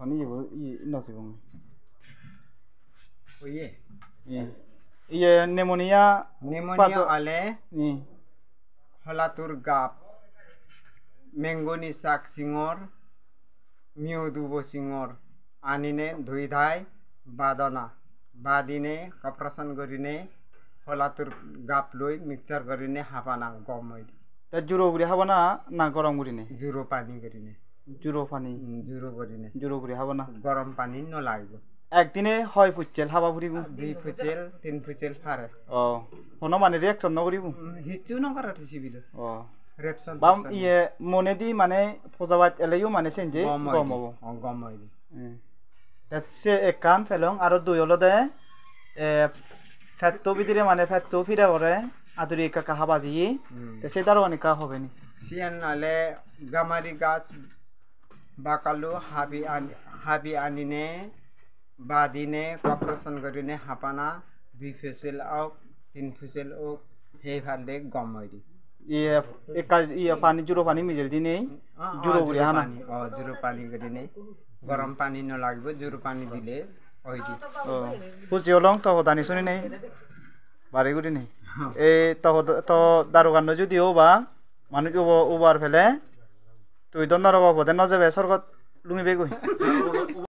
Pani ibu nasi bung. Oh iya. Iya pneumonia. Pneumonia ale. Nih. Halatur gap. Mengoni sak singor. Miu dubo singor. Anine dhuidhai badana. Badine kaprasan gorine. Halatur gap loi mixture gorine hapana gomoi. তা jure করে খাবো না না গরম করে নে jure পানি gorine. Jure পানি জুরো gorine. জুরো করে খাবো না গরম পানি ন লাগবে একদিনে হয় ফুচেল হাবা ফুরিব 2 ফুচেল 3 ফুচেল ফারে ও কোনো মানে রিঅ্যাকশন না করিব হিচু ন করাতে সিবিল ও রিঅ্যাকশন বাম ইয়ে মনে দি মানে ফজাবাত এলাইও মানে সেনজে গম হবো গম হইবি তাতসে এক কান ফেলং আর দুই হলো দে ফেত্তো ভিতরে মানে ফেত্তো ফিরা করে আদুরি কাকা হাবাজি তে সেটারও অনেক হবে নি সিয়ান নালে গামারি গাছ বাকালু হাবি আনিনে বাদিনে কপারেশন করিনে হাপানা 2 ফেসেল আও 3 ফেসেল ও হে ভালে গম হইদি ইয়ে এক ইয়ে পানি জুরো পানি মিজেল দিনে জুরো করে হানা জুরো পানি করিনে গরম পানি ন লাগবে জুরো পানি দিলে হইদি ও বুঝি হলং তো দানি শুনি নাই বাড়ি গুড়ি নেই এই তো দারোগান যদি বা মানুষ ওবার ফেলে তুই দন্দার অভাব নজাবে সরকার লুঙি বেগুই